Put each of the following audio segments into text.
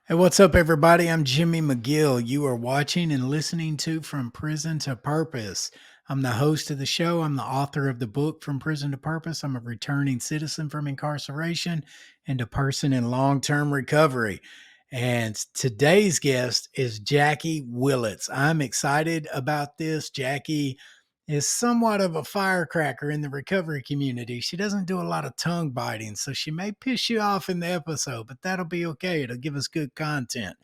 Hey, what's up, everybody? I'm Jimmy McGill. You are watching and listening to From Prison to Purpose. I'm the host of the show. I'm the author of the book From Prison to Purpose. I'm a returning citizen from incarceration and a person in long term recovery. And today's guest is Jackie Willits. I'm excited about this. Jackie is somewhat of a firecracker in the recovery community. She doesn't do a lot of tongue biting, so she may piss you off in the episode, but that'll be okay. It'll give us good content.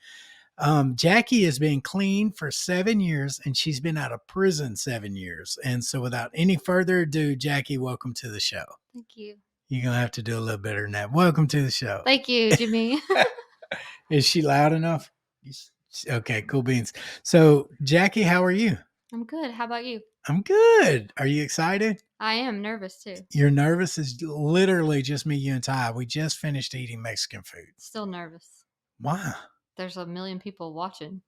Jackie has been clean for 7 years and she's been out of prison 7 years. And so, without any further ado, Jackie, welcome to the show. Thank you. You're going to have to do a little better than that. Welcome to the show. Thank you, Jimmy. Is she loud enough? Okay, cool beans. So, Jackie, how are you? I'm good. How about you? I'm good. Are you excited? I am nervous too. You're nervous? It's literally just me, you, and Ty. We just finished eating Mexican food. Still nervous. Why? There's a million people watching.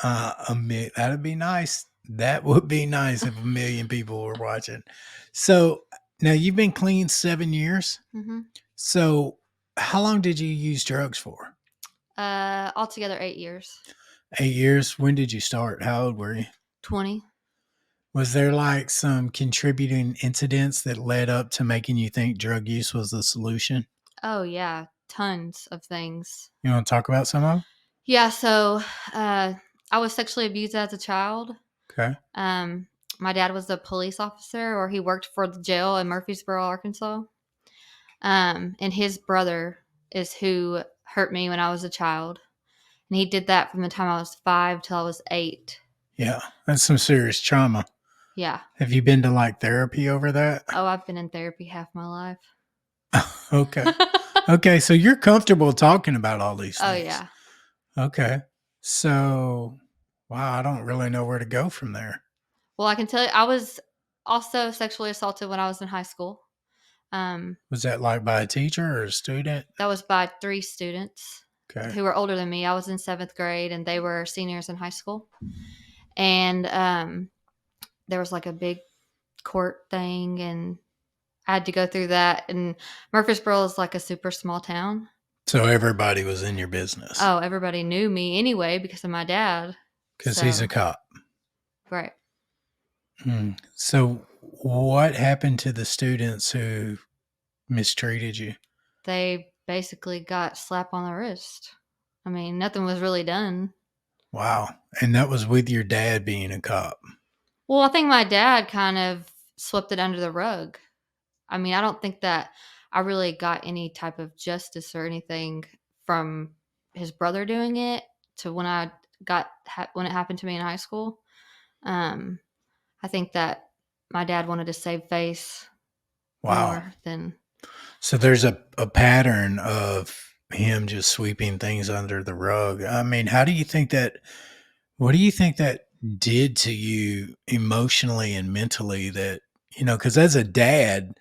That'd be nice. That would be nice if a million people were watching. So now you've been clean 7 years. Mm-hmm. So how long did you use drugs for? Altogether 8 years. 8 years. When did you start? How old were you? 20. Was there like some contributing incidents that led up to making you think drug use was the solution? Oh yeah, tons of things. You want to talk about some of them? Yeah. So, I was sexually abused as a child. Okay. My dad was a police officer, or he worked for the jail in Murfreesboro, Arkansas. And his brother is who hurt me when I was a child, and he did that from the time I was 5 till I was 8. Yeah, that's some serious trauma. Yeah. Have you been to like therapy over that? Oh, I've been in therapy half my life. Okay. Okay, so you're comfortable talking about all these things. Oh, yeah. Okay. So, wow, I don't really know where to go from there. Well, I can tell you, I was also sexually assaulted when I was in high school. Was that like by a teacher or a student? That was by 3 students Okay. who were older than me. I was in 7th grade, and they were seniors in high school. And there was like a big court thing, and I had to go through that. And Murfreesboro is like a super small town. So everybody was in your business. Oh, everybody knew me anyway because of my dad. Because he's a cop. Right. So what happened to the students who mistreated you? They basically got slapped on the wrist. I mean, nothing was really done. Wow. And that was with your dad being a cop. Well, I think my dad kind of swept it under the rug. I mean, I don't think that I really got any type of justice or anything from his brother doing it to when when it happened to me in high school. I think that my dad wanted to save face more than. So there's a pattern of him just sweeping things under the rug. I mean, what do you think that did to you emotionally and mentally that, because as a dad,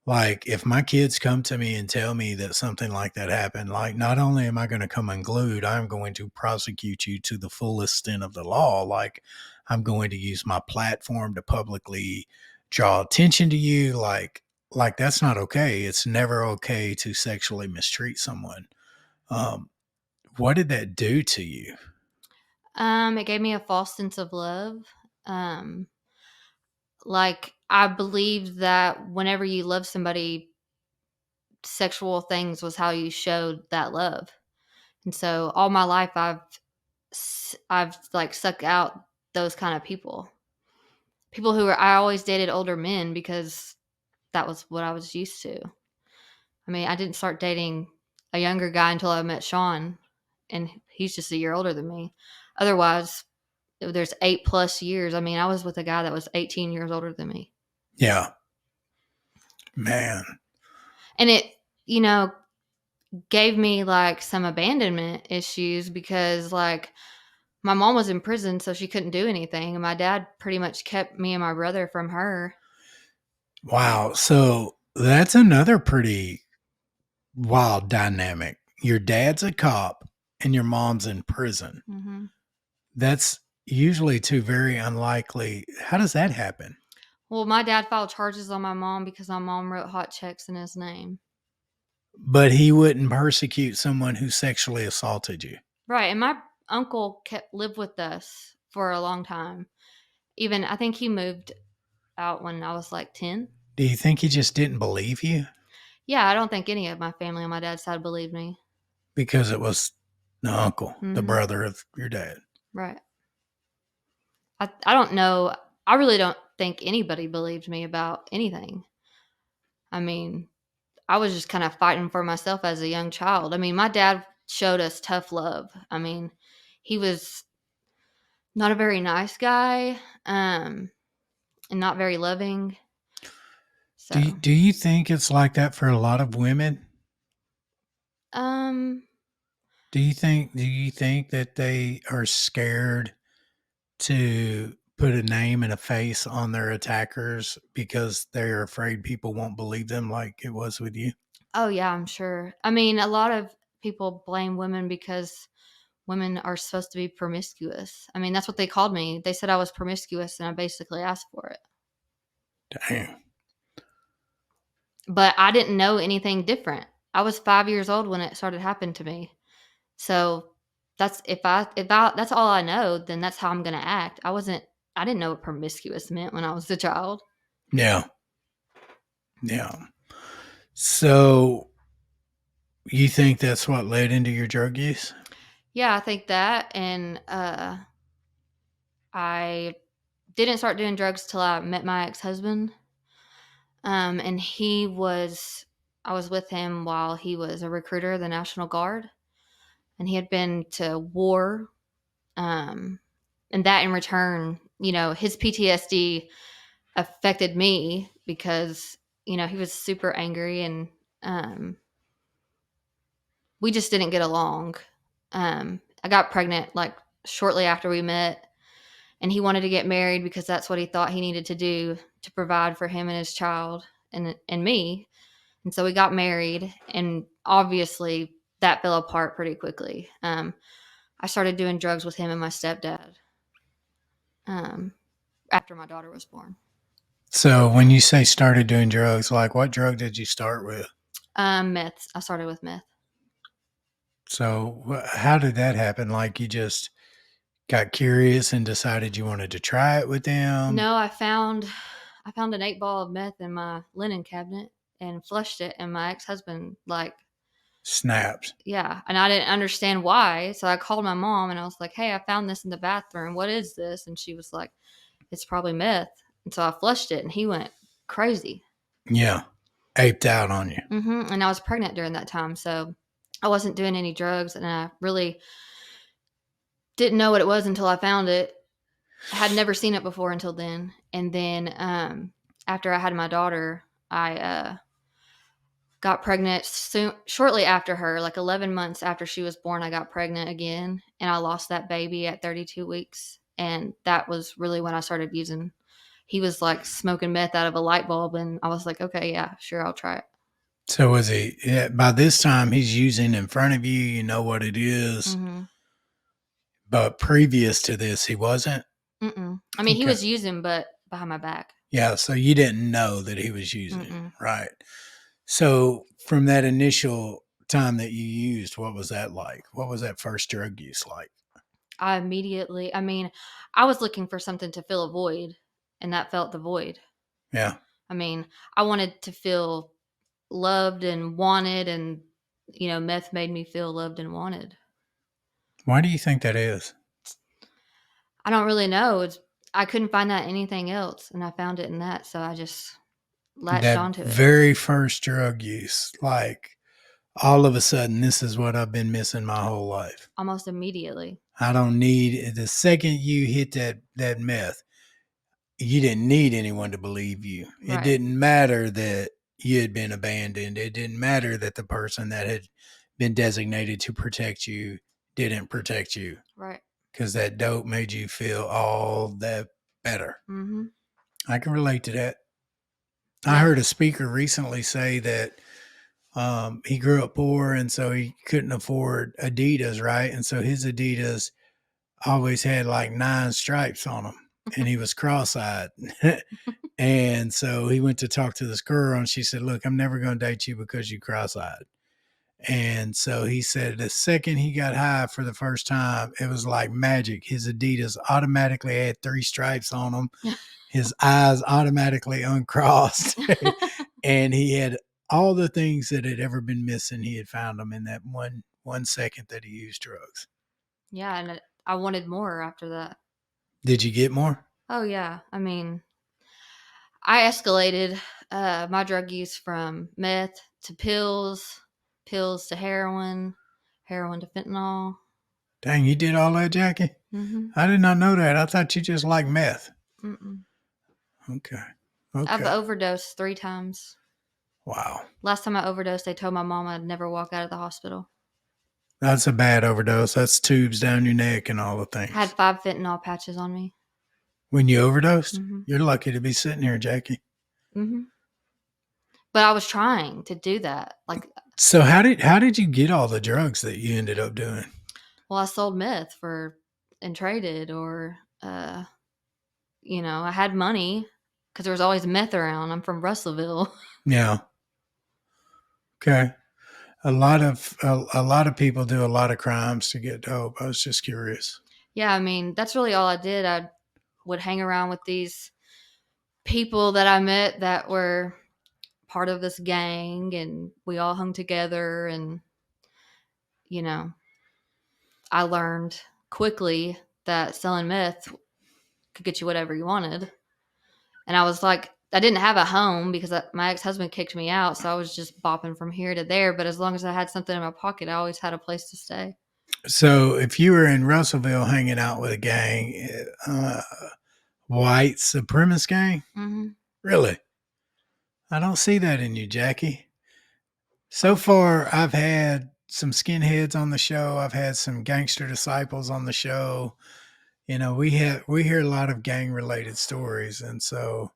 like if my kids come to me and tell me that something like that happened, like not only am I going to come unglued, I'm going to prosecute you to the fullest extent of the law. Like I'm going to use my platform to publicly draw attention to you. Like that's not okay. It's never okay to sexually mistreat someone. What did that do to you? It gave me a false sense of love. Like I believed that whenever you love somebody, sexual things was how you showed that love. And so all my life I've like sucked out those kind of people. People I always dated older men because that was what I was used to. I mean, I didn't start dating a younger guy until I met Sean, and he's just a year older than me. Otherwise, there's 8+ years. I mean, I was with a guy that was 18 years older than me. Yeah. Man. And it, gave me like some abandonment issues because like my mom was in prison, so she couldn't do anything. And my dad pretty much kept me and my brother from her. Wow. So that's another pretty wild dynamic. Your dad's a cop and your mom's in prison. Mm-hmm. That's usually two very unlikely. How does that happen? Well, my dad filed charges on my mom because my mom wrote hot checks in his name. But he wouldn't persecute someone who sexually assaulted you. Right, and my uncle lived with us for a long time. Even I think he moved out when I was like 10. Do you think he just didn't believe you Yeah, I don't think any of my family on my dad's side believed me. because it was the uncle, the Mhm. brother of your dad? Right. I don't know. I really don't think anybody believed me about anything. I mean, I was just kind of fighting for myself as a young child. I mean, my dad showed us tough love. I mean, he was not a very nice guy, and not very loving. Do you, So, do you think it's like that for a lot of women? um, Do you think that they are scared to put a name and a face on their attackers because they're afraid people won't believe them like it was with you? oh yeah, I'm sure. I mean, a lot of people blame women because women are supposed to be promiscuous. I mean, that's what they called me. They said I was promiscuous, and I basically asked for it. Damn. But I didn't know anything different. I was 5 years old when it started happening to me. So that's if I that's all I know, then that's how I'm gonna act. I didn't know what promiscuous meant when I was a child. Yeah. Yeah. So you think that's what led into your drug use? Yeah, I think that, and I didn't start doing drugs till I met my ex-husband. And I was with him while he was a recruiter of the National Guard, and he had been to war. Um, and that in return, his PTSD affected me because, he was super angry, and um, we just didn't get along. I got pregnant like shortly after we met, and he wanted to get married because that's what he thought he needed to do to provide for him and his child and me. And so we got married, and obviously that fell apart pretty quickly. I started doing drugs with him and my stepdad um, after my daughter was born. So when you say started doing drugs, like what drug did you start with? Meth. I started with meth. So how did that happen? Like you just got curious and decided you wanted to try it with them? No, I found an 8 ball of meth in my linen cabinet and flushed it, and my ex husband Snapped. yeah, and I didn't understand why. So I called my mom and I was like, "Hey, I found this in the bathroom. What is this?" And she was like, "It's probably meth." And so I flushed it, and he went crazy. Yeah. Aped out on you. And I was pregnant during that time, so I wasn't doing any drugs, and I really didn't know what it was until I found it. I had never seen it before until then, and then after I had my daughter, I got pregnant soon, shortly after her, like 11 months after she was born. I got pregnant again, and I lost that baby at 32 weeks, and that was really when I started using. He was like smoking meth out of a light bulb, and I was like, okay, yeah, sure, I'll try it. So was he, yeah, by this time he's using in front of you, you know what it is, hmm but previous to this he wasn't? I mean, he Okay. was using, but behind my back. Yeah, so you didn't know that he was using, Mm-mm. right? So from that initial time that you used, what was that like? What was that first drug use like? I mean, I was looking for something to fill a void, and that felt the void. Yeah. I mean, I wanted to feel loved and wanted, and, meth made me feel loved and wanted. Why do you think that is? I don't really know. I couldn't find that anything else, and I found it in that, so I just latched That onto it very first drug use, like all of a sudden, this is what I've been missing my whole life. almost immediately. I don't need the second you hit that meth, you didn't need anyone to believe you. It Right, didn't matter that you had been abandoned. It didn't matter that the person that had been designated to protect you didn't protect you right. because that dope made you feel all that better. hmm I can relate to that. I Meth. heard a speaker recently say that he grew up poor and so he couldn't afford Adidas, right? And so his Adidas always had like 9 stripes on them and he was cross-eyed. And so he went to talk to this girl and she said, "Look, I'm never going to date you because you cross-eyed." And so he said the second he got high for the first time, it was like magic. His Adidas automatically had 3 stripes on them. His eyes automatically uncrossed. And he had all the things that had ever been missing. He had found them in that one second that he used drugs. Yeah, and I wanted more after that. Did you get more? Oh yeah, I mean, I escalated my drug use from meth to pills, pills to heroin, heroin to fentanyl. Dang, you did all that, Jackie? Mm-hmm. I did not know that. I thought you just liked meth. Mm-mm. Okay. I've Okay. overdosed 3 times. Wow. Last time I overdosed, they told my mom I'd never walk out of the hospital. That's a bad overdose. That's tubes down your neck and all the I had things. 5 fentanyl patches on me. When you overdosed, Mm-hmm. you're lucky to be sitting here, Jackie. Mm-hmm. But I was trying to do that. Like, So how did you get all the drugs that you ended up doing? well, I sold meth and traded, or I had money because there was always meth around. I'm from Russellville. Yeah. Okay. A lot of people do a lot of crimes to get dope. I was just curious. Yeah, I mean, that's really all I did. I would hang around with these people that I met that were part of this gang, and we all hung together. And, you know, I learned quickly that selling meth could get you whatever you wanted. And I was like, I didn't have a home because my ex husband kicked me out. So I was just bopping from here to there. But as long as I had something in my pocket, I always had a place to stay. So if you were in Russellville hanging out with a gang, white supremacist gang, Mm-hmm. really? I don't see that in you, Jackie. So far, I've had some skinheads on the show. I've had some gangster disciples on the show. We hear a lot of gang related stories, and so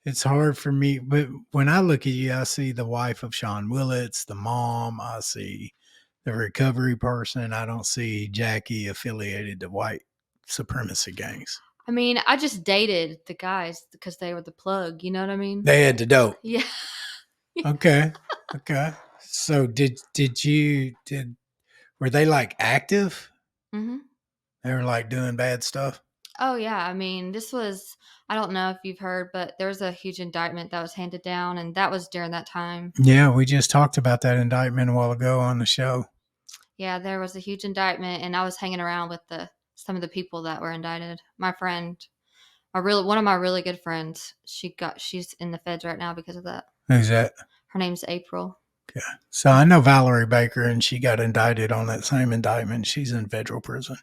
it's hard for me. But when I look at you, I see the wife of Sean Willits, the mom. I see the recovery person. I don't see Jackie affiliated to white supremacy gangs. I mean, I just dated the guys because they were the plug. You know what I mean? They had the dope. Yeah. Okay. Okay. So were they like active? Mm-hmm. They were like doing bad stuff. Oh, yeah. I mean, I don't know if you've heard, but there was a huge indictment that was handed down, and that was during that time. Yeah, we just talked about that indictment a while ago on the show. Yeah, there was a huge indictment, and I was hanging around with some of the people that were indicted. My friend, one of my really good friends, she's in the feds right now because of that. Who's that? Her name's April. Yeah. So I know Valerie Baker, and she got indicted on that same indictment. She's in federal prison.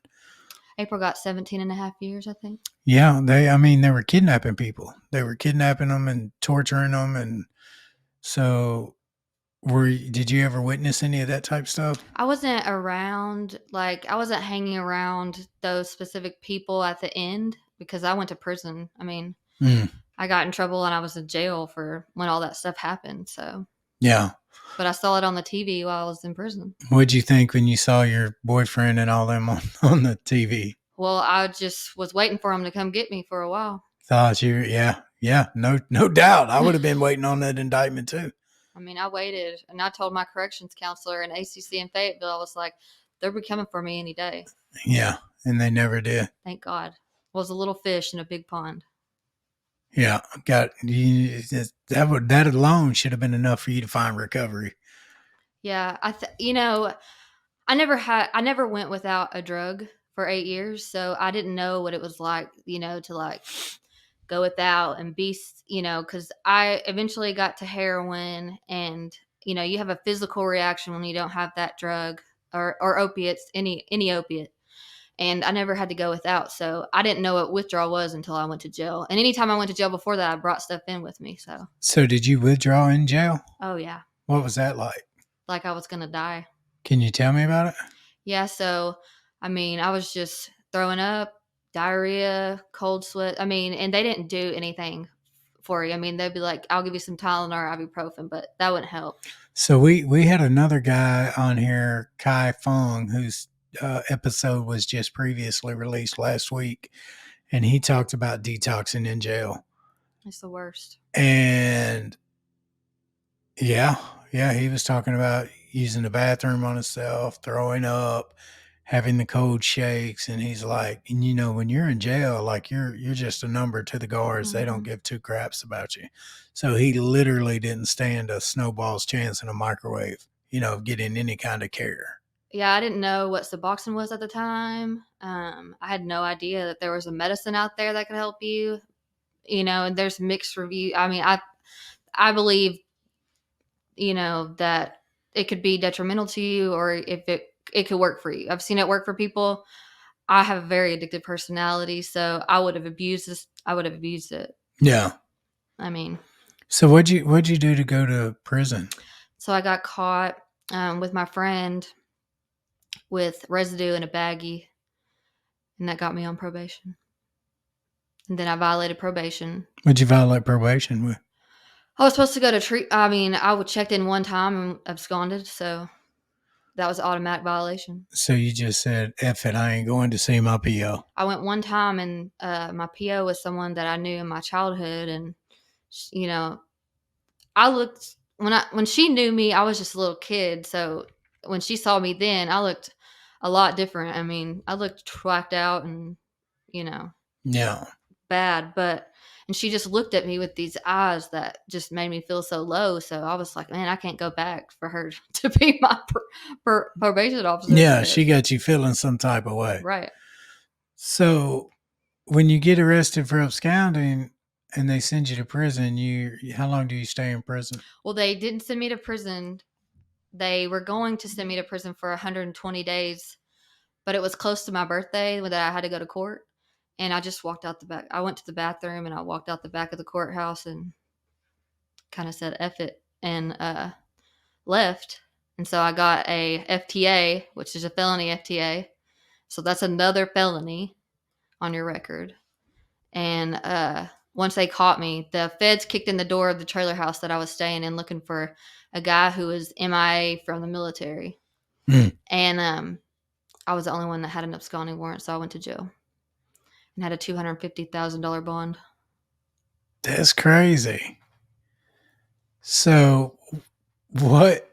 April got 17 and a half years, I think. Yeah, they were kidnapping people. They were kidnapping them and torturing them. And so did you ever witness any of that type stuff? I wasn't around, I wasn't hanging around those specific people at the end because I went to prison. I mean, I got in trouble and I was in jail for when all that stuff happened. So, yeah. But I saw it on the TV while I was in prison. What'd you think when you saw your boyfriend and all them on the TV? Well, I just was waiting for him to come get me for a while. Yeah, no doubt. I would have been waiting on that indictment too. I mean, I waited, and I told my corrections counselor in ACC in Fayetteville, I was like, they'll be coming for me any day. Yeah, and they never did. Thank God. I was a little fish in a big pond. Yeah, that alone should have been enough for you to find recovery. Yeah, I never went without a drug for 8 years, so I didn't know what it was like, to go without and be, because I eventually got to heroin, and you have a physical reaction when you don't have that drug or opiates, any opiate. And I never had to go without, so I didn't know what withdrawal was until I went to jail. And anytime I went to jail before that, I brought stuff in with me. So did you withdraw in jail? Oh yeah. What was that like? Like I was gonna die. Can you tell me about it? Yeah, so I mean, I was just throwing up, diarrhea, cold sweat. I mean, and they didn't do anything for you. I mean, they'd be like, I'll give you some Tylenol or ibuprofen, but that wouldn't help. So we had another guy on here, Kai Fung, whose episode was just previously released last week, and he talked about detoxing in jail. It's the worst. And yeah, he was talking about, using the bathroom on himself, throwing up, having the cold shakes, and he's like, and when you're in jail, like you're just a number to the guards. They don't Mhm. give two craps about you. So he literally didn't stand a snowball's chance in a microwave, of getting any kind of care. Yeah, I didn't know what Suboxone was at the time. I had no idea that there was a medicine out there that could help you. And there's mixed review. I mean, I believe, that it could be detrimental to you, or if it could work for you. I've seen it work for people. I have a very addictive personality, so I would have abused this. I would have abused it. Yeah. I mean, So what'd you do to go to prison? so I got caught with my friend with residue in a baggie, and that got me on probation. And then I violated probation. What'd you violate probation with? I was supposed to go to treat. I mean, I would checked in one time and absconded, so that was an automatic violation. So you just said, F it, I ain't going to see my PO. I went one time, and my PO was someone that I knew in my childhood, and you know, I looked when she knew me, I was just a little kid. So when she saw me then, I looked a lot different. I mean, I looked whacked out and you know Yeah. bad, and she just looked at me with these eyes that just made me feel so low. So I was like, man, I can't go back for her to be my probation officer. Yeah, she got you feeling some type of way. Right. So when you get arrested for absconding and they send you to prison, how long do you stay in prison? Well, they didn't send me to prison. They were going to send me to prison for 120 days, but it was close to my birthday that I had to go to court. And I just walked out the back. I went to the bathroom and I walked out the back of the courthouse and kind of said F it and left. And so I got a FTA, which is a felony FTA. So that's another felony on your record. And once they caught me, the feds kicked in the door of the trailer house that I was staying in looking for a guy who was MIA from the military. And I was the only one that had an absconding warrant, so I went to jail and had a $250,000 bond. That's crazy. So what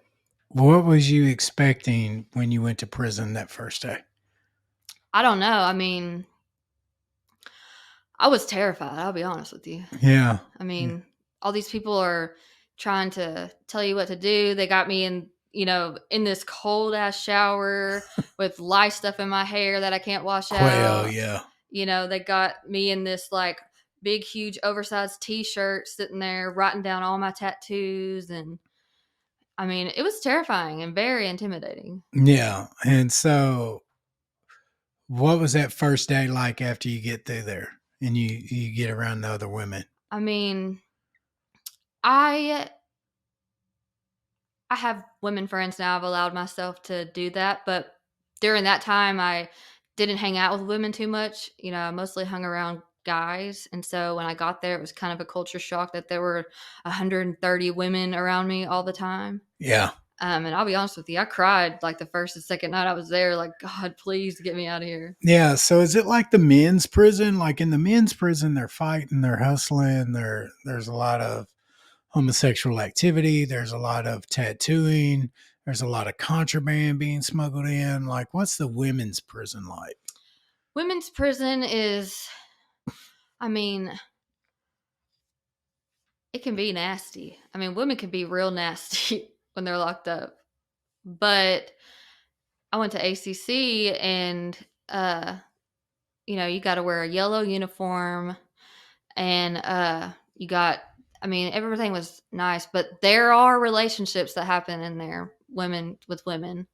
was you expecting when you went to prison that first day? I don't know. I mean, I was terrified. I'll be honest with you. Yeah. I mean, all these people are trying to tell you what to do. They got me in this cold ass shower with lice stuff in my hair that I can't wash out. Well, yeah. They got me in this like big, huge, oversized t-shirt sitting there writing down all my tattoos. And I mean, it was terrifying and very intimidating. Yeah. And so what was that first day like after you get through there and you get around the other women? I mean, I have women friends now. I've allowed myself to do that, but during that time I didn't hang out with women too much. I mostly hung around guys. And so when I got there, it was kind of a culture shock that there were 130 women around me all the time. Yeah. And I'll be honest with you, I cried like the first and second night I was there, like, God, please get me out of here. Yeah. So is it like the men's prison? Like in the men's prison, they're fighting, they're hustling, there's a lot of homosexual activity, there's a lot of tattooing, there's a lot of contraband being smuggled in. Like, what's the women's prison like? Women's prison is, I mean, it can be nasty. I mean, women can be real nasty when they're locked up. But I went to ACC and, you got to wear a yellow uniform and everything was nice. But there are relationships that happen in there, women with women.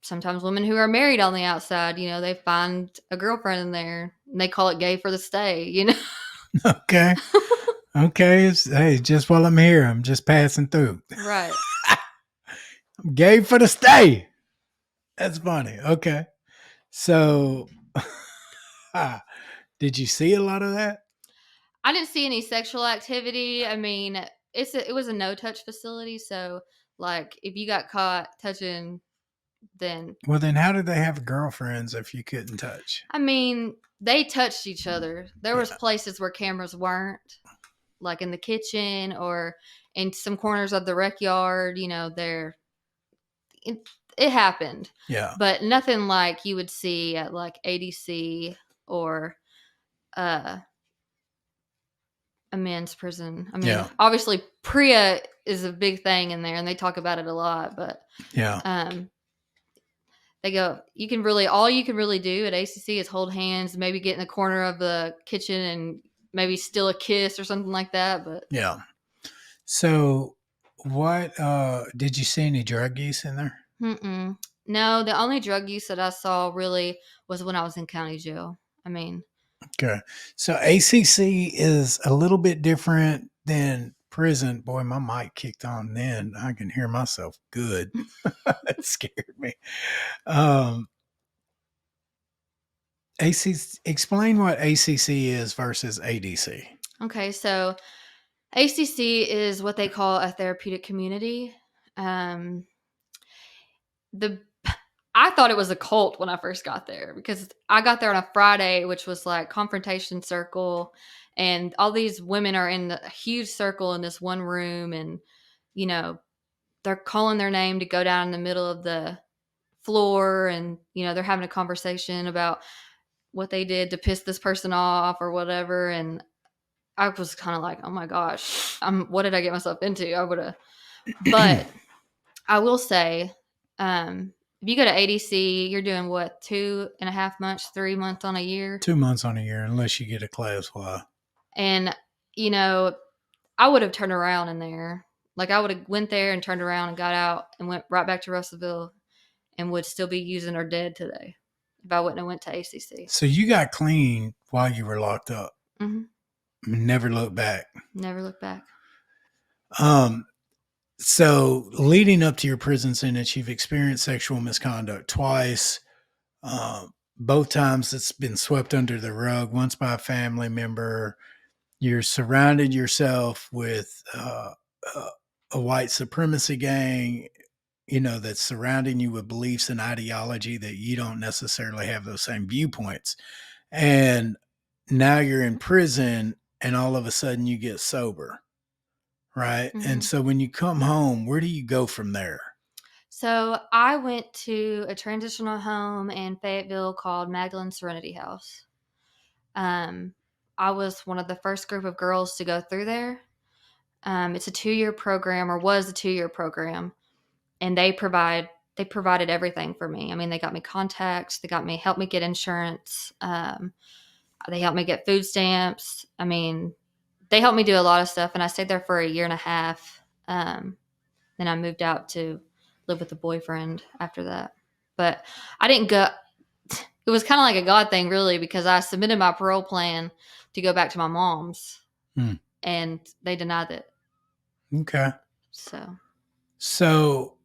Sometimes women who are married on the outside, they find a girlfriend in there and they call it gay for the stay, Okay. Okay. Hey, just while I'm here, I'm just passing through. Right. I'm gay for the stay. That's funny. Okay. So, did you see a lot of that? I didn't see any sexual activity. I mean, it was a no-touch facility, so like if you got caught touching, then Well, then how did they have girlfriends if you couldn't touch? I mean, they touched each other. There was places where cameras weren't, like in the kitchen or in some corners of the rec yard. it happened, Yeah. but nothing like you would see at like ADC or uh, a men's prison. I mean, Yeah. obviously PREA is a big thing in there, and they talk about it a lot. But Yeah. um, they go, all you can really do at ACC is hold hands, maybe get in the corner of the kitchen and maybe steal a kiss or something like that. But Yeah. So, what did you see any drug use in there? mm-mm. No, the only drug use that I saw really was when I was in county jail. I mean, Okay. So ACC is a little bit different than prison. Boy, my mic kicked on then. I can hear myself good. That scared me. Um, ACC, explain what ACC is versus ADC. okay, so ACC is what they call a therapeutic community. Um, the I thought it was a cult when I first got there because I got there on a Friday, which was like confrontation circle, and all these women are in a huge circle in this one room, and you know they're calling their name to go down in the middle of the floor, and they're having a conversation about what they did to piss this person off or whatever, and I was kind of like, oh my gosh, what did I get myself into? I would have, but I will say, if you go to ADC, you're doing what, 2.5 months, 3 months on a year. 2 months on a year, unless you get a class Y. And, you know, I would have turned around in there. Like I would have went there and turned around and got out and went right back to Russellville and would still be using or dead today if I wouldn't have went to ACC. So you got clean while you were locked up. Mm-hmm. Never looked back. Never look back. So leading up to your prison sentence, you've experienced sexual misconduct twice. Both times it's been swept under the rug, once by a family member. You're surrounded yourself with a white supremacy gang, that's surrounding you with beliefs and ideology that you don't necessarily have those same viewpoints. And now you're in prison and all of a sudden you get sober, right? Mm-hmm. And so when you come home, where do you go from there? So I went to a transitional home in Fayetteville called Magdalene Serenity House. I was one of the first group of girls to go through there. It's a 2-year program, or was a 2-year program, and they provided everything for me. I mean, they got me contacts, helped me get insurance, they helped me get food stamps. I mean, they helped me do a lot of stuff, and I stayed there for a year and a half. Then I moved out to live with a boyfriend after that. But I didn't go. It was kind of like a God thing, really, because I submitted my parole plan to go back to my mom's, and they denied it. Okay. So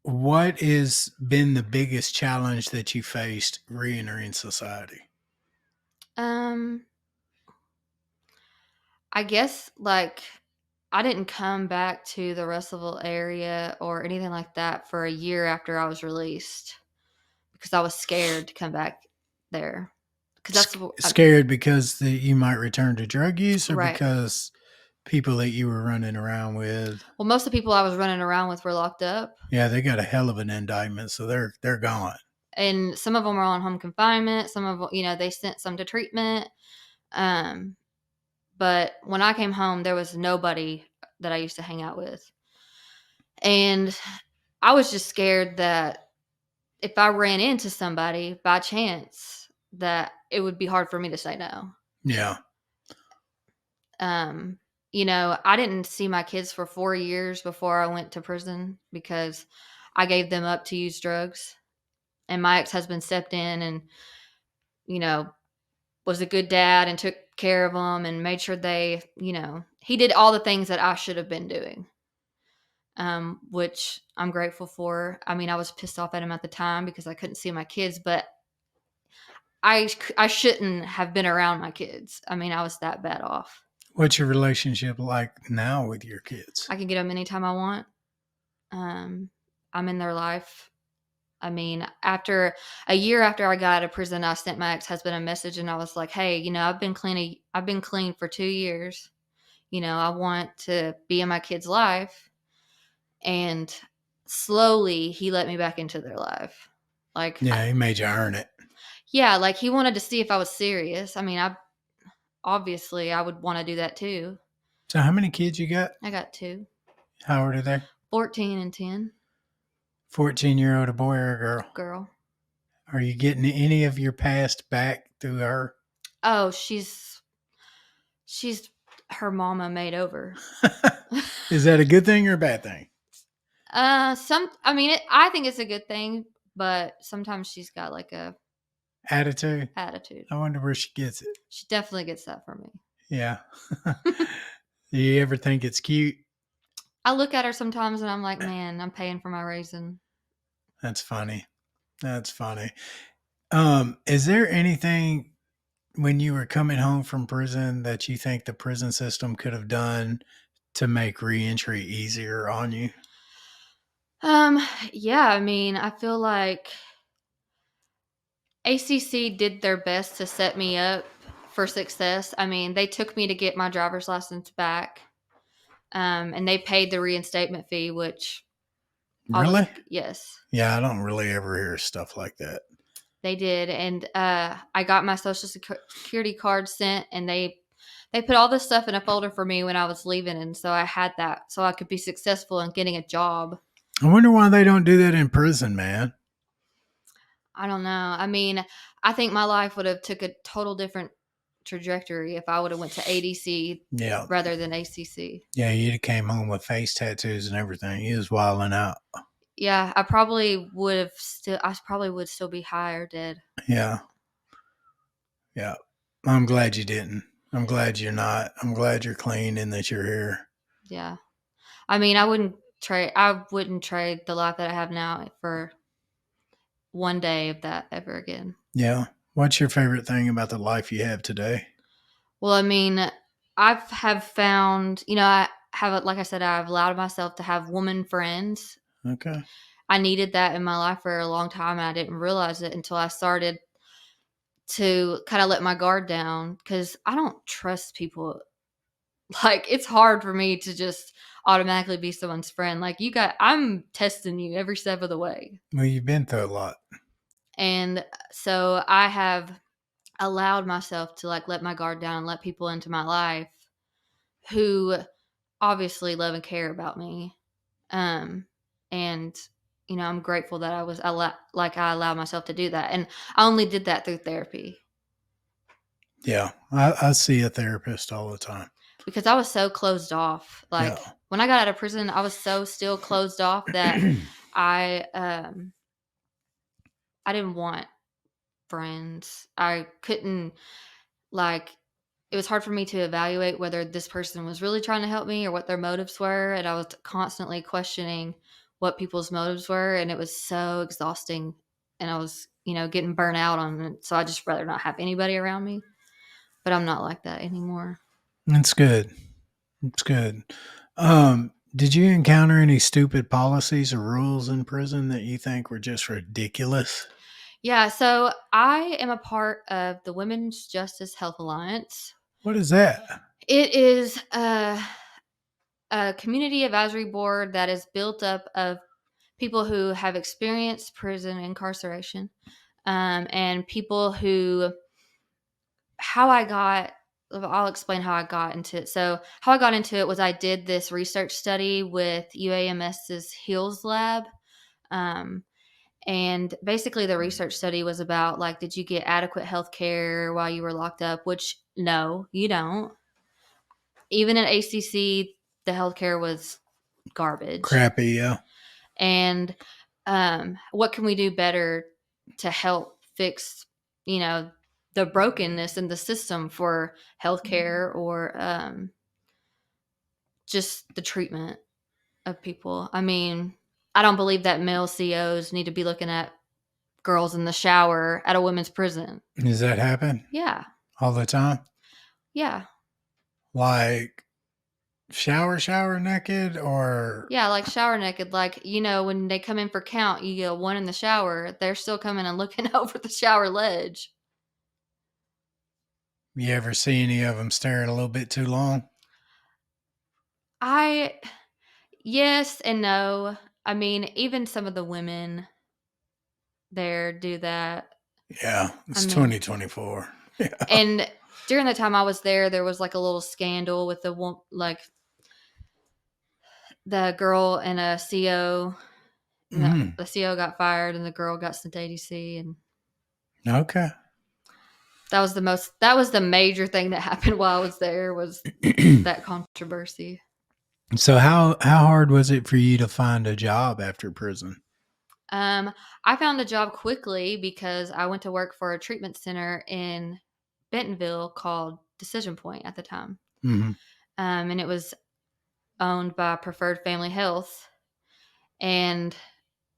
what has been the biggest challenge that you faced re-entering society? I guess like I didn't come back to the Russellville area or anything like that for a year after I was released because I was scared to come back there. Because that's Scared because you might return to drug use, or right. because people that you were running around with? Well, most of the people I was running around with were locked up. Yeah, they got a hell of an indictment, so they're gone. And some of them are on home confinement. Some of them, they sent some to treatment. But when I came home, there was nobody that I used to hang out with. And I was just scared that if I ran into somebody by chance, that it would be hard for me to say no. Yeah. I didn't see my kids for 4 years before I went to prison because I gave them up to use drugs. And my ex-husband stepped in and, was a good dad and took care of them and made sure he did all the things that I should have been doing. Which I'm grateful for. I mean, I was pissed off at him at the time because I couldn't see my kids, but I shouldn't have been around my kids. I mean, I was that bad off. What's your relationship like now with your kids? I can get them anytime I want. I'm in their life. I mean, after a year after I got out of prison, I sent my ex-husband a message and I was like, hey, I've been clean for 2 years. I want to be in my kid's life. And slowly he let me back into their life. Like, Yeah, he made you earn it. yeah, like he wanted to see if I was serious. I mean, obviously I would want to do that too. So how many kids you got? I got two, How old are they? 14 and 10. 14-year-old, a boy or a girl? Girl. Are you getting any of your past back through her? Oh, she's her mama made over. Is that a good thing or a bad thing? I mean, I think it's a good thing, but sometimes she's got like a Attitude? attitude. I wonder where she gets it. She definitely gets that from me. Yeah. Do you ever think it's cute? I look at her sometimes and I'm like, man, I'm paying for my raisin. That's funny. That's funny. Is there anything when you were coming home from prison that you think the prison system could have done to make reentry easier on you? Yeah, I mean, I feel like ACC did their best to set me up for success. I mean, they took me to get my driver's license back, and they paid the reinstatement fee, which Really? yes, Yeah, I don't really ever hear stuff like that. they did. And I got my social security card sent, and they put all this stuff in a folder for me when I was leaving, and so I had that so I could be successful in getting a job. I wonder why they don't do that in prison, man. I don't know. I mean, I think my life would have took a total different trajectory if I would have went to ADC Yeah. rather than ACC. Yeah, you'd have came home with face tattoos and everything. You was wilding out. Yeah, I probably would still be high or dead. Yeah. Yeah. I'm glad you didn't. I'm glad you're not. I'm glad you're clean and that you're here. Yeah. I mean, I wouldn't trade the life that I have now for one day of that ever again. Yeah. What's your favorite thing about the life you have today? Well, I mean, have found, I have, like I said, I've allowed myself to have woman friends. Okay. I needed that in my life for a long time, and I didn't realize it until I started to kind of let my guard down because I don't trust people. Like, it's hard for me to just automatically be someone's friend. Like, I'm testing you every step of the way. Well, you've been through a lot. And so I have allowed myself to like let my guard down and let people into my life who obviously love and care about me. And I'm grateful that I allowed myself to do that. And I only did that through therapy Yeah. I see a therapist all the time. because I was so closed off. Like Yeah. when I got out of prison, I was so still closed off that I I didn't want friends. I couldn't like it was hard for me to evaluate whether this person was really trying to help me or what their motives were, and I was constantly questioning what people's motives were, and it was so exhausting, and I was, getting burnt out on it. So I just rather not have anybody around me. But I'm not like that anymore. That's good. It's good. Did you encounter any stupid policies or rules in prison that you think were just ridiculous? Yeah, so I am a part of the Women's Justice Health Alliance. What is that? It is a community advisory board that is built up of people who have experienced prison incarceration, and people who, how I got, I'll explain how I got into it. So, how I got into it was I did this research study with UAMS's HEALS lab. Um, and basically, the research study was about like, did you get adequate health care while you were locked up? Which, no, you don't. Even at ACC, the healthcare was garbage. Crappy, yeah. And what can we do better to help fix, you know, the brokenness in the system for healthcare or just the treatment of people? I mean, I don't believe that male COs need to be looking at girls in the shower at a women's prison. Does that happen Yeah. all the time? Yeah. Like shower naked or Yeah, like shower naked. Like, when they come in for count, you get one in the shower. They're still coming and looking over the shower ledge. you ever see any of them staring a little bit too long? I Yes and no. I mean, even some of the women there do that. Yeah, I it's mean, 2024. Yeah. and during the time I was there was like a little scandal with like the girl and a CO. And Mm, the CO got fired, and the girl got sent to ADC, and okay. that was the major thing that happened while I was there was that controversy. So how hard was it for you to find a job after prison? I found a job quickly because I went to work for a treatment center in Bentonville called Decision Point at the time. Hmm. And it was owned by Preferred Family Health. And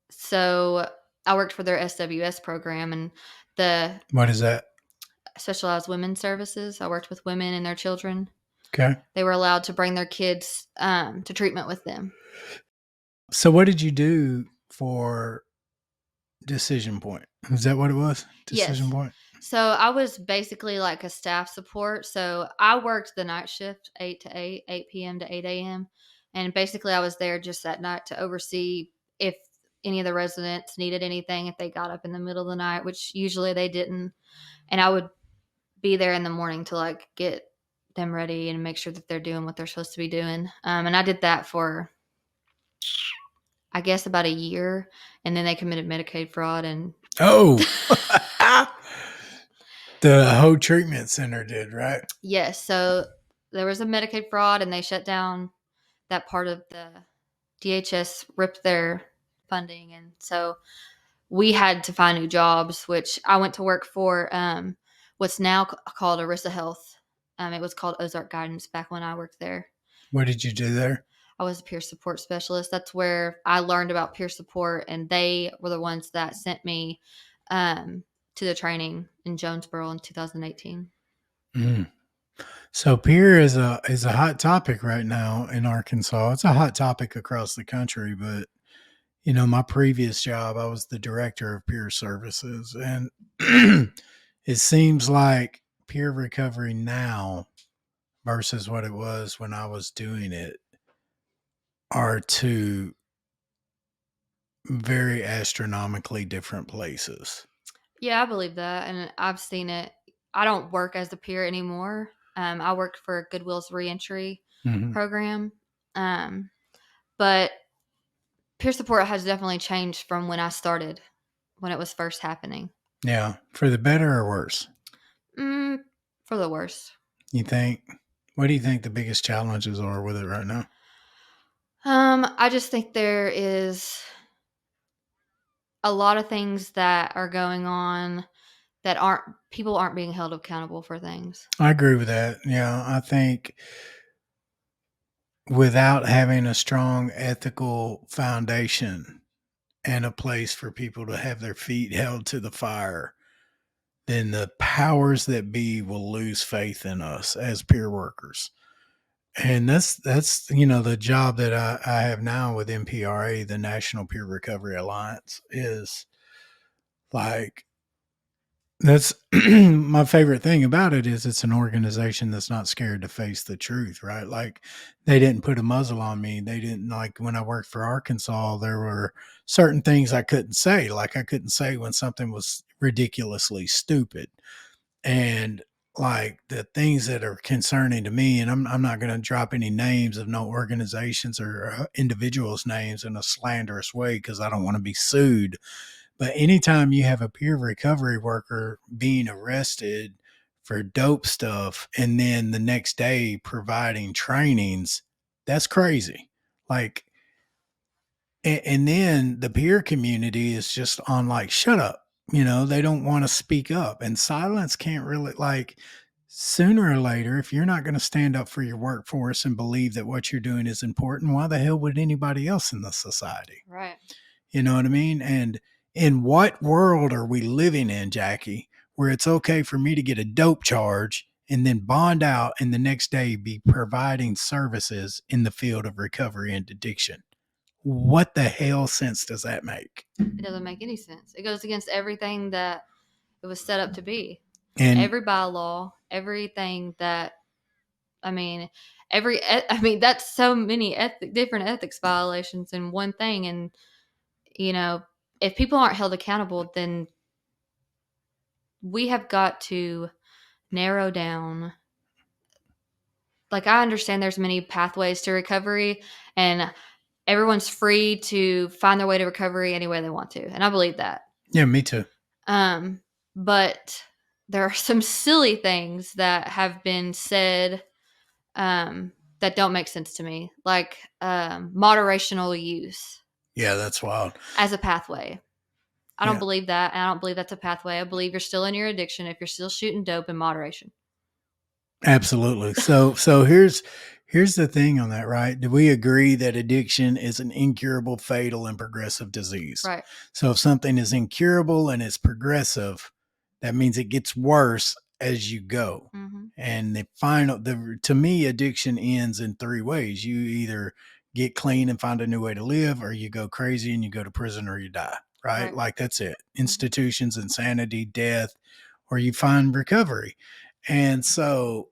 so I worked for their SWS program and the What is that? Specialized Women's Services. I worked with women and their children. Okay. They were allowed to bring their kids to treatment with them. So what did you do for Decision Point? Is that what it was? Decision Yes. Point? So I was basically like a staff support. So I worked the night shift, 8 to 8, 8 p.m. to 8 a.m. And basically I was there just that night to oversee if any of the residents needed anything, if they got up in the middle of the night, which usually they didn't. And I would be there in the morning to like get them ready and make sure that they're doing what they're supposed to be doing. And I did that for, I guess, about a year. And then they committed Medicaid fraud and Oh. The whole treatment center did, right? yes, so there was a Medicaid fraud, and they shut down that part of the DHS, ripped their funding, and so we had to find new jobs. Which I went to work for what's now called Arissa Health. It was called Ozark Guidance back when I worked there. What did you do there? I was a peer support specialist. That's where I learned about peer support, and they were the ones that sent me to the training in Jonesboro in 2018. Mm. So peer is a hot topic right now in Arkansas. It's a hot topic across the country, but my previous job, I was the director of peer services, and it seems like peer recovery now versus what it was when I was doing it are two very astronomically different places. Yeah, I believe that, and I've seen it. I don't work as a peer anymore. I worked for Goodwill's reentry Hmm. program, um, but peer support has definitely changed from when I started, when it was first happening. Yeah, for the better or worse, Mm, for the worse. you think? What do you think the biggest challenges are with it right now? I just think there is a lot of things that are going on that aren't people aren't being held accountable for things. I agree with that. Yeah, I think without having a strong ethical foundation and a place for people to have their feet held to the fire, then the powers that be will lose faith in us as peer workers. And that's the job that I have now with NPRA, the National Peer Recovery Alliance, is like that's my favorite thing about it is it's an organization that's not scared to face the truth, right? Like they didn't put a muzzle on me. They didn't like when I worked for Arkansas, there were certain things I couldn't say. Like I couldn't say when something was ridiculously stupid. And like the things that are concerning to me, and I'm not going to drop any names of no organizations or individuals' names in a slanderous way because I don't want to be sued, but anytime you have a peer recovery worker being arrested for dope stuff and then the next day providing trainings, that's crazy. Like, and then the peer community is just on like, shut up. They don't want to speak up. And silence can't really, like, sooner or later, if you're not going to stand up for your workforce and believe that what you're doing is important, why the hell would anybody else in the society? Right. You know what I mean? And in what world are we living in, Jackie, where it's okay for me to get a dope charge and then bond out and the next day be providing services in the field of recovery and addiction? What the hell sense does that make? It doesn't make any sense. It goes against everything that it was set up to be. And Every bylaw, everything that, I mean, I mean, that's so many different ethics violations in one thing. And, you know, if people aren't held accountable, then we have got to narrow down. Like, I understand there's many pathways to recovery, and everyone's free to find their way to recovery any way they want to. And I believe that. Yeah, me too. But there are some silly things that have been said that don't make sense to me, like moderational use Yeah, that's wild. as a pathway. I don't Yeah. believe that. And I don't believe that's a pathway. I believe you're still in your addiction if you're still shooting dope in moderation. Absolutely. So here's the thing on that, right? Do we agree that addiction is an incurable, fatal, and progressive disease? Right. So if something is incurable and it's progressive, that means it gets worse as you go. Mm-hmm. And to me, addiction ends in three ways. You either get clean and find a new way to live, or you go crazy and you go to prison, or you die. Right? Right. Like that's it. Institutions, insanity, death, or you find recovery. And so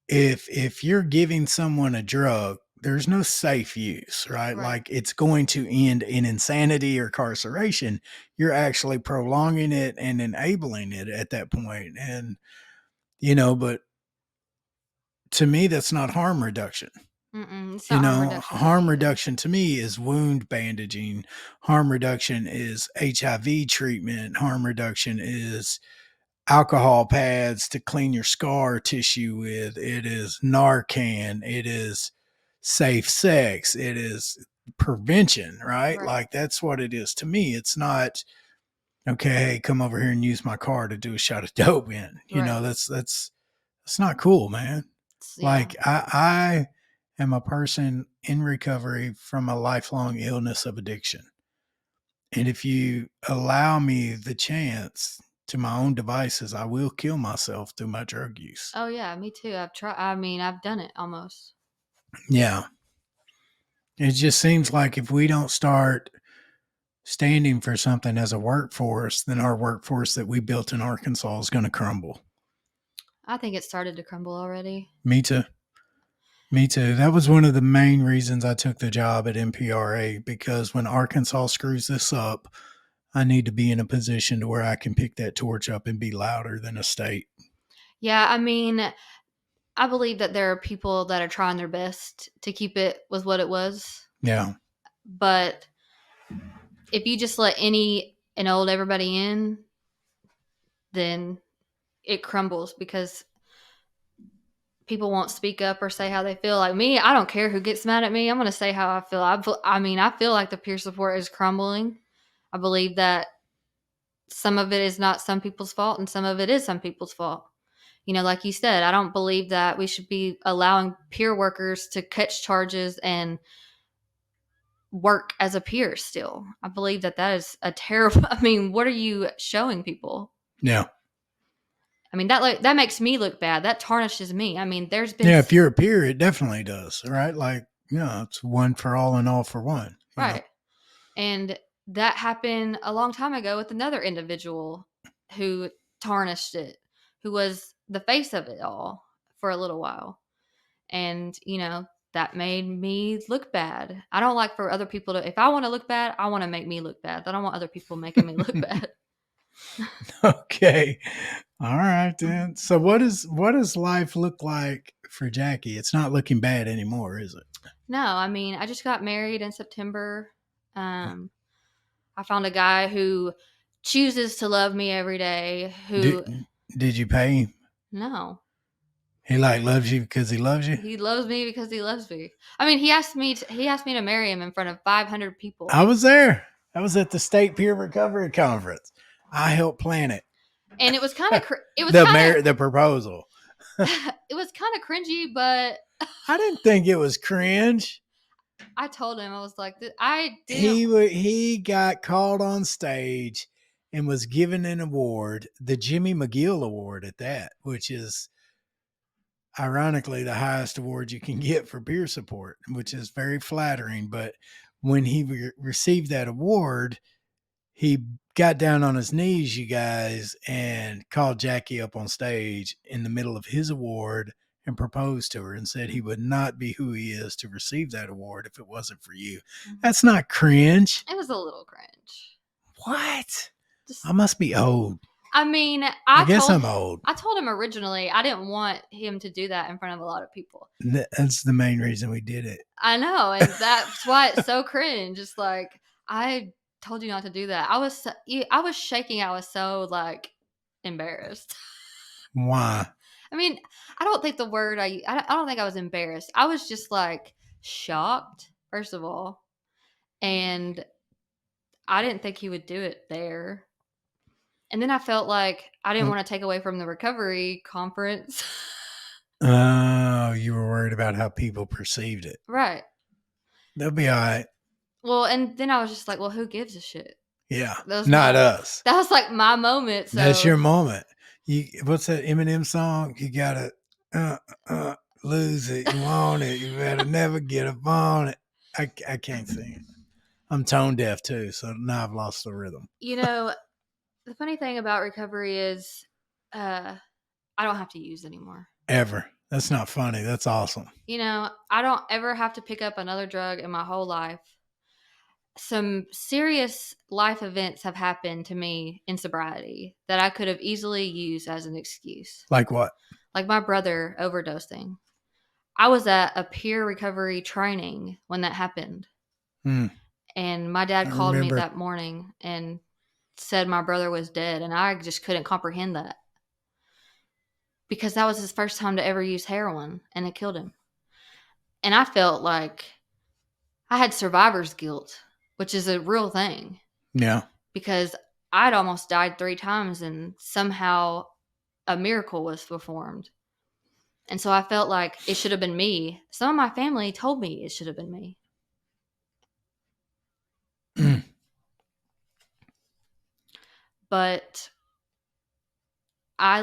if you're giving someone a drug, there's no safe use, right? Right. Like it's going to end in insanity or incarceration. You're actually prolonging it and enabling it at that point. And, but to me, that's not harm reduction. It's not harm reduction to Harm me either. reduction to me is wound bandaging. Harm reduction is HIV treatment. Harm reduction is alcohol pads to clean your scar tissue with. It is Narcan. It is safe sex. It is prevention, right? Right. Like that's what it is to me. It's not, okay, hey, come over here and use my car to do a shot of dope in. Right. That's not cool, man. Yeah. Like I am a person in recovery from a lifelong illness of addiction. And if you allow me the chance to my own devices, I will kill myself through my drug use. Oh yeah, me too. I've tried. I mean, I've done it almost. Yeah. It just seems like if we don't start standing for something as a workforce, then our workforce that we built in Arkansas is going to crumble. I think it started to crumble already. Me too. Me too. That was one of the main reasons I took the job at MPRA, because when Arkansas screws this up, I need to be in a position to where I can pick that torch up and be louder than a state. Yeah, I mean, I believe that there are people that are trying their best to keep it with what it was. Yeah. But if you just let any and old everybody in, then it crumbles because people won't speak up or say how they feel. Like me, I don't care who gets mad at me. I'm going to say how I feel. I feel like the peer support is crumbling. I believe that some of it is not some people's fault and some of it is some people's fault. Like you said, I don't believe that we should be allowing peer workers to catch charges and work as a peer still. I believe that is a terrible, I mean, what are you showing people? Yeah. I mean, that makes me look bad. That tarnishes me. I mean, there's been... Yeah, if you're a peer, it definitely does, right? Like, it's one for all and all for one. Right. And that happened a long time ago with another individual who tarnished it, who was the face of it all for a little while. And, that made me look bad. I don't like for other people to, if I want to look bad, I want to make me look bad. I don't want other people making me look bad. Okay. All right then. So what does life look like for Jackie? It's not looking bad anymore, is it? No, I mean, I just got married in September. I found a guy who chooses to love me every day. Did you pay him? No. He loves you because he loves you? He loves me because he loves me. I mean, he asked me to marry him in front of 500 people. I was there. I was at the State Peer Recovery Conference. I helped plan it. And it was kind of the proposal. It was kind of cringy, but I didn't think it was cringe. I told him, I was like, he got called on stage and was given an award, the Jimmy McGill Award at that, which is ironically the highest award you can get for peer support, which is very flattering. But when he received that award, he got down on his knees, you guys, and called Jackie up on stage in the middle of his award and proposed to her and said he would not be who he is to receive that award if it wasn't for you. That's not cringe. It was a little cringe. What? Just, I must be old. I mean, I guess I'm old. I told him originally I didn't want him to do that in front of a lot of people. That's the main reason we did it. I know, and that's why it's so cringe. It's like, I told you not to do that. I was shaking. I was so like embarrassed. Why? I mean, I don't think the word I don't think I was embarrassed. I was just like shocked, first of all, and I didn't think he would do it there. And then I felt like I didn't want to take away from the recovery conference. Oh, you were worried about how people perceived it. Right. They'll be all right. Well, and then I was just like, well, who gives a shit? Yeah, not us. That was like my moment. So. That's your moment. What's that Eminem song? You gotta lose it. You want it. You better never get up on it. I can't sing it. I'm tone deaf too, so now I've lost the rhythm. You know, the funny thing about recovery is I don't have to use anymore. Ever. That's not funny. That's awesome. You know, I don't ever have to pick up another drug in my whole life. Some serious life events have happened to me in sobriety that I could have easily used as an excuse. Like what? Like my brother overdosing. I was at a peer recovery training when that happened. And my dad called me that morning and said my brother was dead. And I just couldn't comprehend that. Because that was his first time to ever use heroin. And it killed him. And I felt like I had survivor's guilt, which is a real thing. Yeah. Because I'd almost died 3 times and somehow a miracle was performed. And so I felt like it should have been me. Some of my family told me it should have been me. But my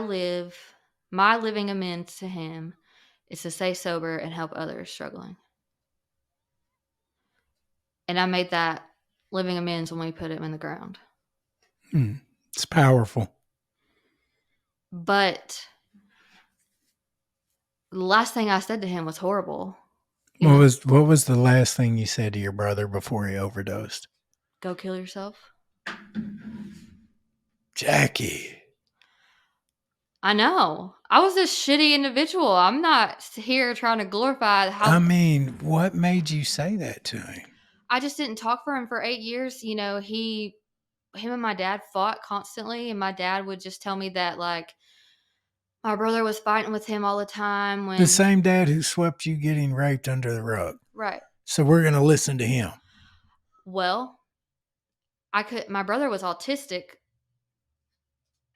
living amends to him is to stay sober and help others struggling. And I made that living amends when we put him in the ground. It's powerful. But the last thing I said to him was horrible. What was the last thing you said to your brother before he overdosed? Go kill yourself. Jackie. I know. I was a shitty individual. I'm not here trying to glorify how... I mean, what made you say that to him? I just didn't talk for him for 8 years. You know, him and my dad fought constantly, and my dad would just tell me that, like, my brother was fighting with him all the time. The same dad who swept you getting raped under the rug. Right. So we're going to listen to him. Well, my brother was autistic.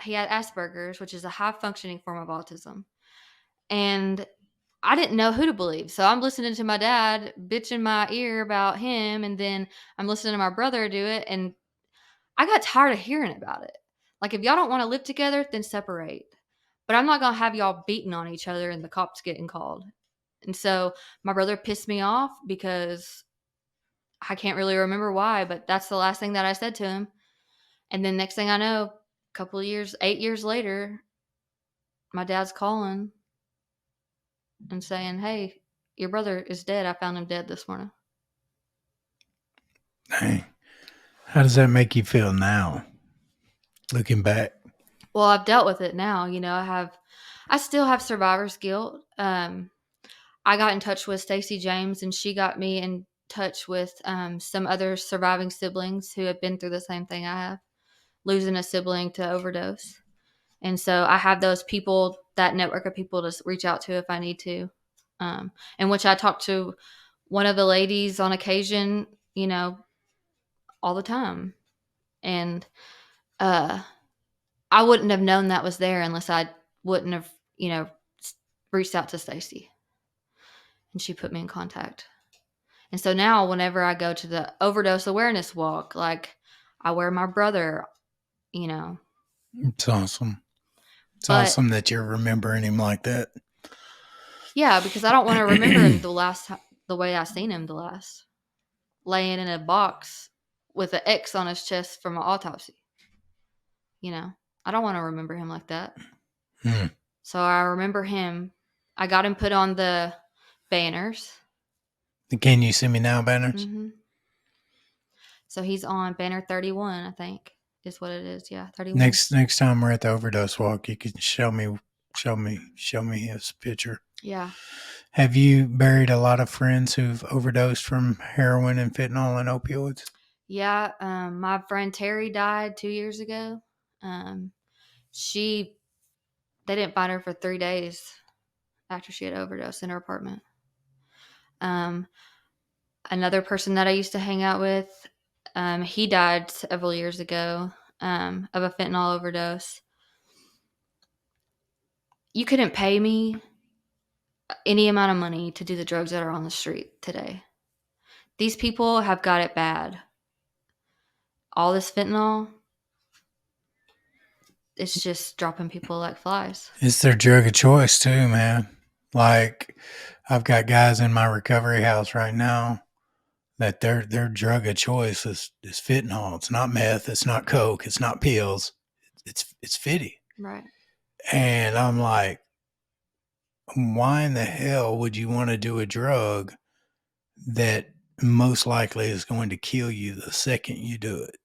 He had Asperger's, which is a high-functioning form of autism. And I didn't know who to believe. So I'm listening to my dad bitch in my ear about him, and then I'm listening to my brother do it, and I got tired of hearing about it. Like, if y'all don't want to live together, then separate. But I'm not going to have y'all beating on each other and the cops getting called. And so my brother pissed me off because I can't really remember why, but that's the last thing that I said to him. And then next thing I know, 8 years later, my dad's calling and saying, hey, your brother is dead. I found him dead this morning. Dang. How does that make you feel now, looking back? Well, I've dealt with it now. You know, I still have survivor's guilt. I got in touch with Stacey James, and she got me in touch with some other surviving siblings who have been through the same thing I have, losing a sibling to overdose. And so I have those people, that network of people to reach out to if I need to, in which I talk to one of the ladies on occasion, you know, all the time. And I wouldn't have known that was there unless I wouldn't have, you know, reached out to Stacey. And she put me in contact. And so now whenever I go to the overdose awareness walk, like, I wear my brother, you know. It's awesome. It's awesome that you're remembering him like that. Yeah, because I don't want to remember him the way I seen him the last. Laying in a box with an X on his chest from an autopsy. You know, I don't want to remember him like that. So I remember him I got him put on the banners. The Can You See Me Now banners? Mm-hmm. So he's on banner 31, I think, is what it is. Yeah, 31. Next time we're at the overdose walk, you can show me his picture. Yeah. Have you buried a lot of friends who've overdosed from heroin and fentanyl and opioids? Yeah. My friend Terry died 2 years ago. They didn't find her for 3 days after she had overdosed in her apartment. Another person that I used to hang out with, he died several years ago of a fentanyl overdose. You couldn't pay me any amount of money to do the drugs that are on the street today. These people have got it bad. All this fentanyl, it's just dropping people like flies. It's their drug of choice too, man. Like I've got guys in my recovery house right now that their drug of choice is fentanyl. It's not meth. It's not coke. It's not pills. It's fitty. Right. And I'm like, why in the hell would you want to do a drug that most likely is going to kill you the second you do it?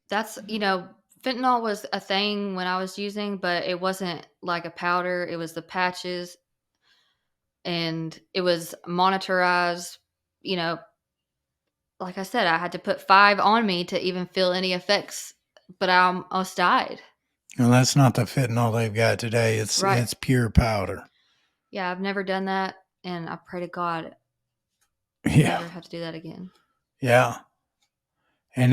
That's, fentanyl was a thing when I was using, but it wasn't like a powder. It was the patches, and it was monitorized. You know, like I said, I had to put 5 on me to even feel any effects, but I almost died. Well, that's not the fentanyl they've got today. Right. It's pure powder. Yeah, I've never done that, and I pray to God Yeah. never have to do that again. Yeah. And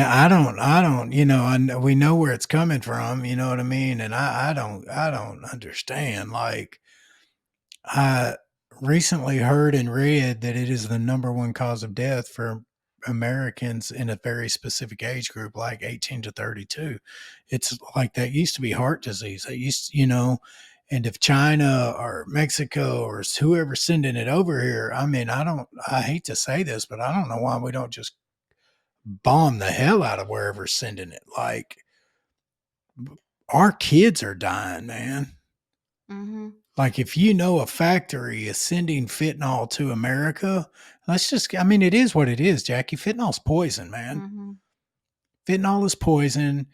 we know where it's coming from, you know what I mean? And I don't understand. Like, I recently heard and read that it is the number one cause of death for Americans in a very specific age group, like 18 to 32. It's like that used to be heart disease. That and if China or Mexico or whoever's sending it over here, I mean, I hate to say this, but I don't know why we don't just bomb the hell out of wherever's sending it. Like, our kids are dying, man. Mm-hmm. Like, if you know a factory is sending fentanyl to America, it is what it is, Jackie. Fentanyl's poison, man. Mm-hmm. Fentanyl is poison.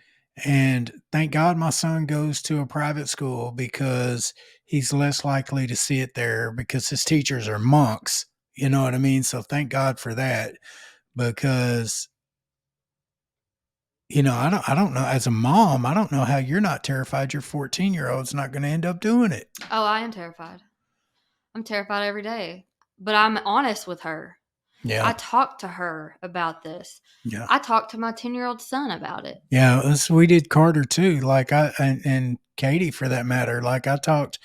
And thank God my son goes to a private school because he's less likely to see it there because his teachers are monks. You know what I mean? So thank God for that, because I don't know. As a mom, I don't know how you're not terrified your 14-year-old's not going to end up doing it. Oh, I am terrified. I'm terrified every day, but I'm honest with her. Yeah. I talk to her about this. Yeah. I talked to my 10-year-old son about it. Yeah. We did Carter too. Like and Katie for that matter. Like, I talked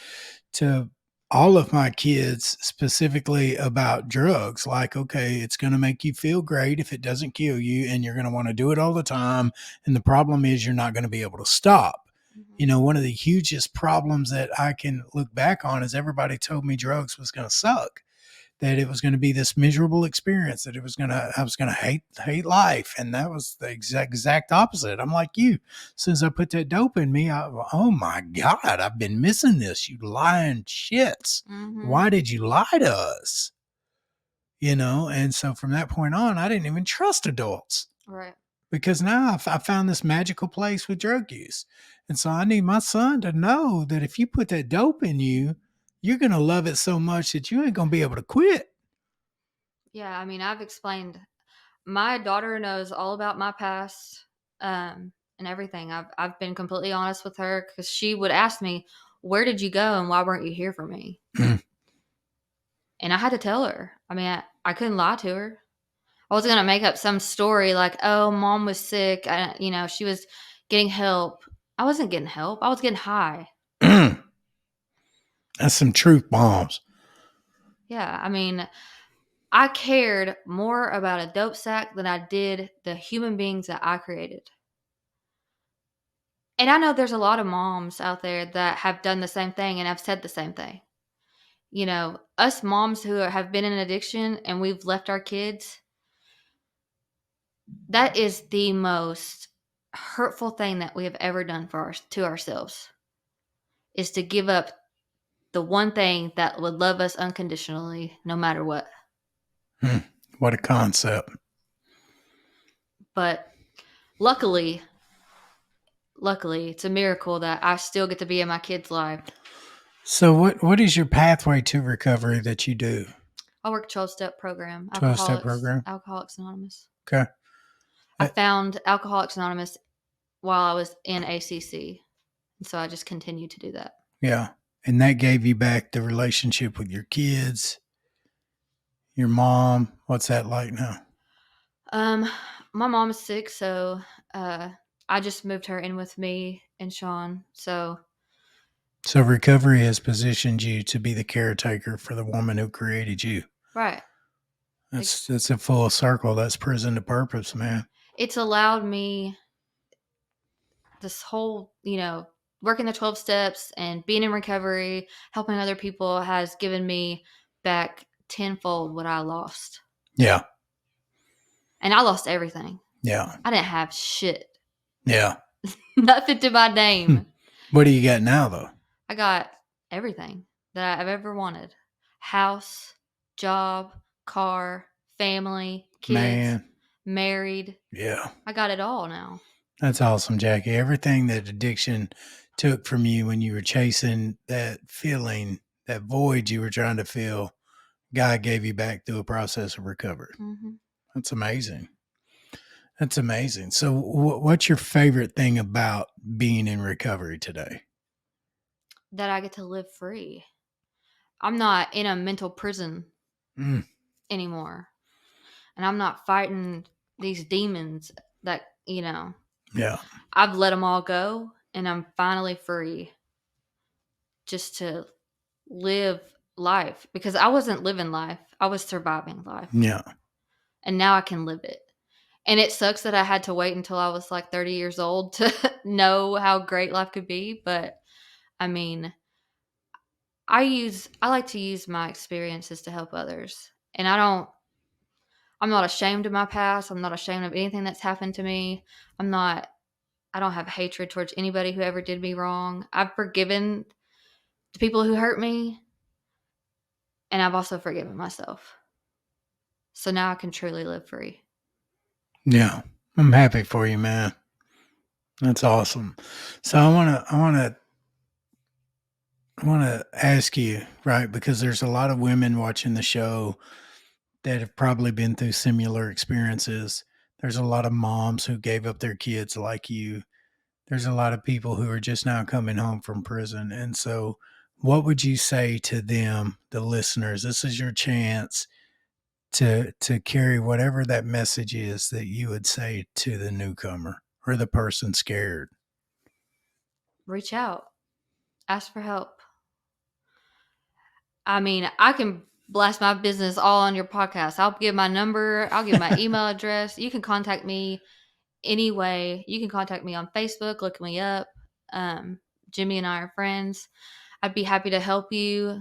to all of my kids specifically about drugs. Like, okay, it's going to make you feel great if it doesn't kill you, and you're going to want to do it all the time. And the problem is you're not going to be able to stop. Mm-hmm. One of the hugest problems that I can look back on is everybody told me drugs was going to suck, that it was going to be this miserable experience, that I was going to hate life. And that was the exact opposite. I'm like you. Since I put that dope in me, oh my God, I've been missing this. You lying shits. Mm-hmm. Why did you lie to us? And so from that point on, I didn't even trust adults. Right. Because now I found this magical place with drug use. And so I need my son to know that if you put that dope in you, you're going to love it so much that you ain't going to be able to quit. Yeah, I mean, I've explained. My daughter knows all about my past and everything. I've been completely honest with her because she would ask me, "Where did you go and why weren't you here for me?" And I had to tell her. I mean, I couldn't lie to her. I wasn't going to make up some story like, "Oh, mom was sick. She was getting help." I wasn't getting help. I was getting high. That's some truth bombs. Yeah, I mean, I cared more about a dope sack than I did the human beings that I created. And I know there's a lot of moms out there that have done the same thing and have said the same thing. Us moms who have been in addiction and we've left our kids, that is the most hurtful thing that we have ever done to ourselves, is to give up the one thing that would love us unconditionally no matter what. What a concept. But luckily, it's a miracle that I still get to be in my kid's life. So what is your pathway to recovery that you do? I work 12-step program. 12-step program. Alcoholics Anonymous. Okay. I found Alcoholics Anonymous while I was in ACC. And so I just continued to do that. Yeah. And that gave you back the relationship with your kids, your mom. What's that like now? My mom is sick, so I just moved her in with me and Sean. So recovery has positioned you to be the caretaker for the woman who created you. right. That's a full circle. That's prison to purpose, man. It's allowed me this whole, working the 12 steps and being in recovery, helping other people has given me back tenfold what I lost. Yeah. And I lost everything. Yeah. I didn't have shit. Yeah. Nothing to my name. What do you got now, though? I got everything that I've ever wanted. House, job, car, family, kids, married. Yeah. I got it all now. That's awesome, Jackie. Everything that addiction took from you when you were chasing that feeling, that void you were trying to fill, God gave you back through a process of recovery. Mm-hmm. That's amazing. That's amazing. So what's your favorite thing about being in recovery today? That I get to live free. I'm not in a mental prison anymore. And I'm not fighting these demons that, Yeah. I've let them all go and I'm finally free just to live life because I wasn't living life. I was surviving life. Yeah. And now I can live it. And it sucks that I had to wait until I was like 30 years old to know how great life could be. But I mean, I like to use my experiences to help others. And I'm not ashamed of my past. I'm not ashamed of anything that's happened to me. I don't have hatred towards anybody who ever did me wrong. I've forgiven the people who hurt me. And I've also forgiven myself. So now I can truly live free. Yeah. I'm happy for you, man. That's awesome. So I want to ask you, right? Because there's a lot of women watching the show that have probably been through similar experiences. There's a lot of moms who gave up their kids like you. There's a lot of people who are just now coming home from prison. And so what would you say to them, the listeners? This is your chance to carry whatever that message is that you would say to the newcomer or the person scared. Reach out. Ask for help. I mean, I can blast my business all on your podcast. I'll give my number. I'll give my email address. You can contact me any way. You can contact me on Facebook. Look me up. Jimmy and I are friends. I'd be happy to help you,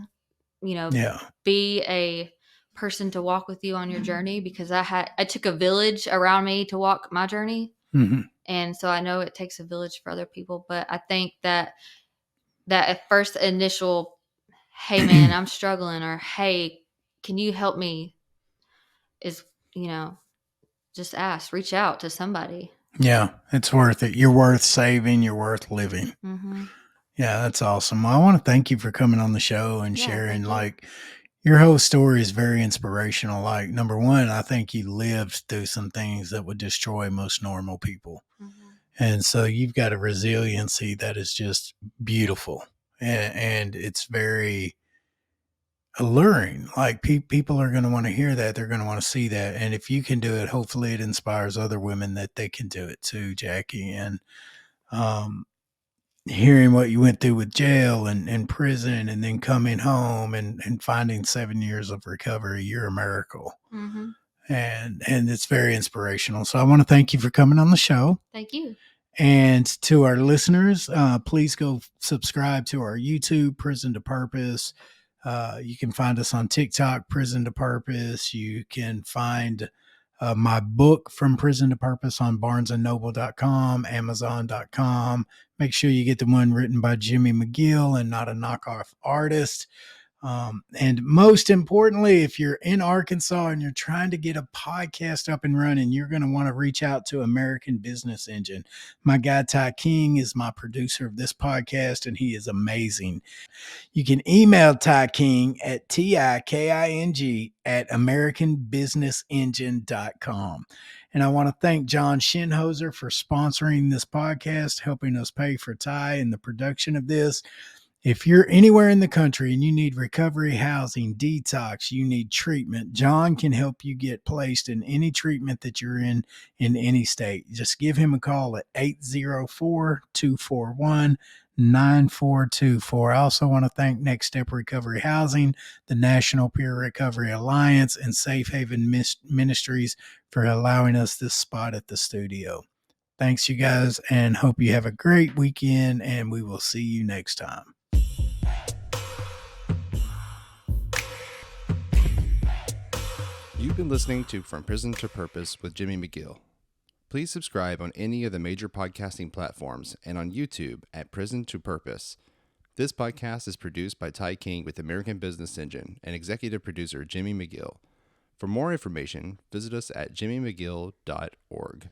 be a person to walk with you on your journey because I took a village around me to walk my journey. Mm-hmm. And so I know it takes a village for other people, but I think that at first initial, hey man, I'm struggling, or hey, can you help me, is, just reach out to somebody. Yeah, it's worth it. You're worth saving. You're worth living. Mm-hmm. Yeah, that's awesome. Well, I want to thank you for coming on the show and sharing. Like, your whole story is very inspirational. Like, number one, I think you lived through some things that would destroy most normal people. Mm-hmm. And so you've got a resiliency that is just beautiful. And it's very alluring. Like, people are going to want to hear that. They're going to want to see that. And if you can do it, hopefully it inspires other women that they can do it too, Jackie. And, hearing what you went through with jail and prison and then coming home and finding 7 years of recovery, you're a miracle. Mm-hmm. And it's very inspirational. So I want to thank you for coming on the show. Thank you. And to our listeners, please go subscribe to our YouTube, Prison to Purpose. You can find us on TikTok, Prison to Purpose. You can find My book, From Prison to Purpose, on barnesandnoble.com, amazon.com. Make sure you get the one written by Jimmy McGill and not a knockoff artist. And most importantly, if you're in Arkansas and you're trying to get a podcast up and running, you're going to want to reach out to American Business Engine. My guy, Ty King, is my producer of this podcast, and he is amazing. You can email Ty King at TIKING at AmericanBusinessEngine.com. And I want to thank John Shinhoser for sponsoring this podcast, helping us pay for Ty and the production of this. If you're anywhere in the country and you need recovery housing, detox, you need treatment, John can help you get placed in any treatment that you're in any state. Just give him a call at 804-241-9424. I also want to thank Next Step Recovery Housing, the National Peer Recovery Alliance, and Safe Haven Ministries for allowing us this spot at the studio. Thanks, you guys, and hope you have a great weekend, and we will see you next time. You've been listening to From Prison to Purpose with Jimmy McGill. Please subscribe on any of the major podcasting platforms and on YouTube at Prison to Purpose. This podcast is produced by Ty King with American Business Engine and executive producer Jimmy McGill. For more information, visit us at jimmymcgill.org.